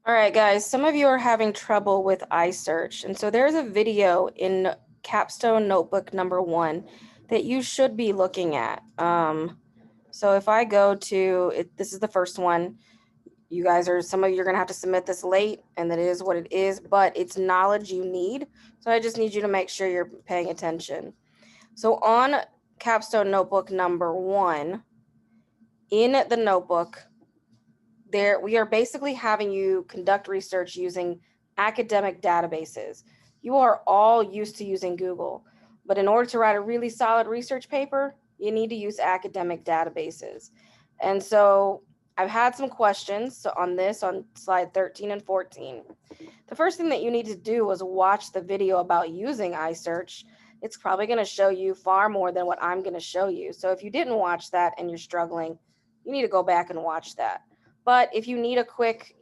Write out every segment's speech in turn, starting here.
All right, guys, some of you are having trouble with iSearch. And so there's a video in Capstone Notebook number 1 that you should be looking at. So if I go to it, this is the first one. You guys are, some of you are going to have to submit this late, and that is what it is, but it's knowledge you need. So I just need you to make sure you're paying attention. So on Capstone Notebook number 1, in the notebook, there we are basically having you conduct research using academic databases. You are all used to using Google, but in order to write a really solid research paper, you need to use academic databases. And so I've had some questions on this on slide 13 and 14. The first thing that you need to do is watch the video about using iSearch. It's probably going to show you far more than what I'm going to show you. So if you didn't watch that and you're struggling, you need to go back and watch that. But if you need a quick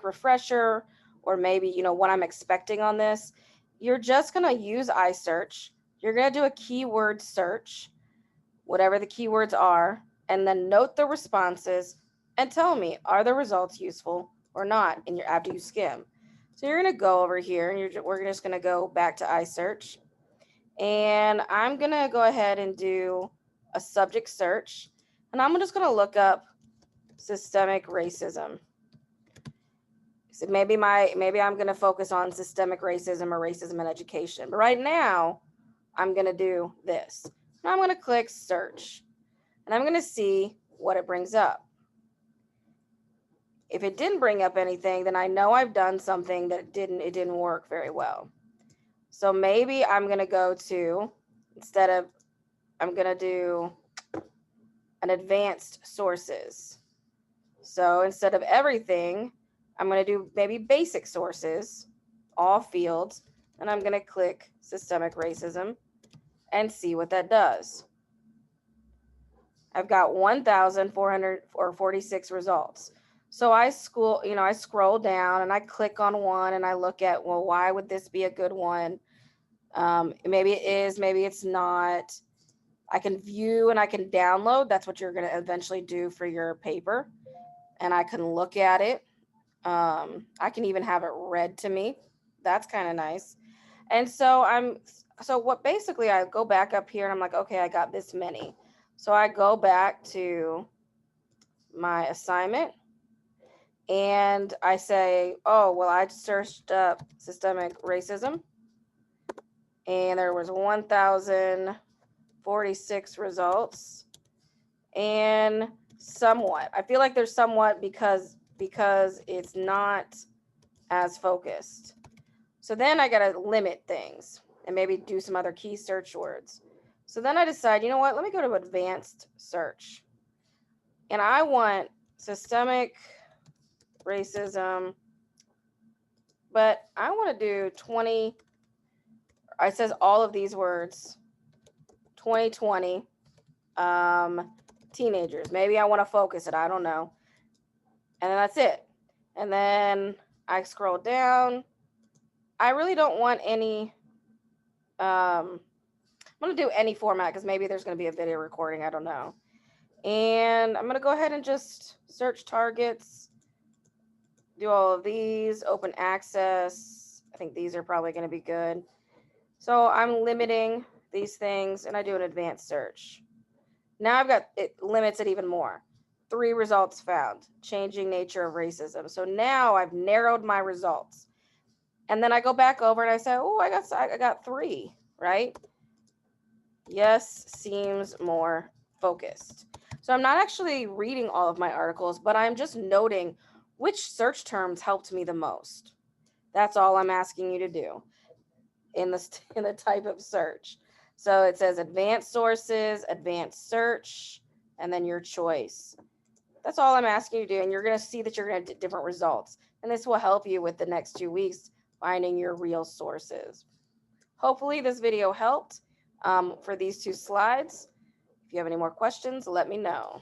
refresher, or maybe, what I'm expecting on this, you're just going to use iSearch. You're going to do a keyword search, whatever the keywords are, and then note the responses and tell me, are the results useful or not in your after you skim. So you're going to go over here and we're just going to go back to iSearch. And I'm going to go ahead and do a subject search. And I'm just going to look up systemic racism. So maybe I'm going to focus on systemic racism or racism in education. But right now, I'm going to do this. Now I'm going to click search. And I'm going to see what it brings up. If it didn't bring up anything, then I know I've done something that it didn't work very well. So maybe I'm going to go to, I'm going to do an advanced sources. So instead of everything, I'm going to do maybe basic sources, all fields, and I'm going to click systemic racism and see what that does. I've got 1,446 results. So I scroll down and I click on one and I look at, well, why would this be a good one? Maybe it is, maybe it's not. I can view and I can download. That's what you're going to eventually do for your paper. And I can look at it. I can even have it read to me. That's kind of nice. And so I go back up here and I'm like, okay, I got this many. So I go back to my assignment and I say, oh, well, I searched up systemic racism and there was 1,046 results, and somewhat, I feel like there's somewhat because it's not as focused. So then I got to limit things and maybe do some other key search words. So then I decide, you know what, let me go to advanced search. And I want systemic racism, but I want to do 20. It says all of these words, 2020, teenagers. Maybe I want to focus it. I don't know. And then that's it. And then I scroll down. I really don't want any. I'm going to do any format because maybe there's going to be a video recording. I don't know. And I'm going to go ahead and just search targets, do all of these, open access. I think these are probably going to be good. So I'm limiting these things and I do an advanced search. Now it limits it even more. 3 results found, changing nature of racism. So now I've narrowed my results. And then I go back over and I say, oh, I got 3, right? Yes, seems more focused. So I'm not actually reading all of my articles, but I'm just noting which search terms helped me the most. That's all I'm asking you to do in the type of search. So it says advanced sources, advanced search, and then your choice. That's all I'm asking you to do. And you're going to see that you're going to get different results. And this will help you with the next 2 weeks finding your real sources. Hopefully this video helped for these 2 slides. If you have any more questions, let me know.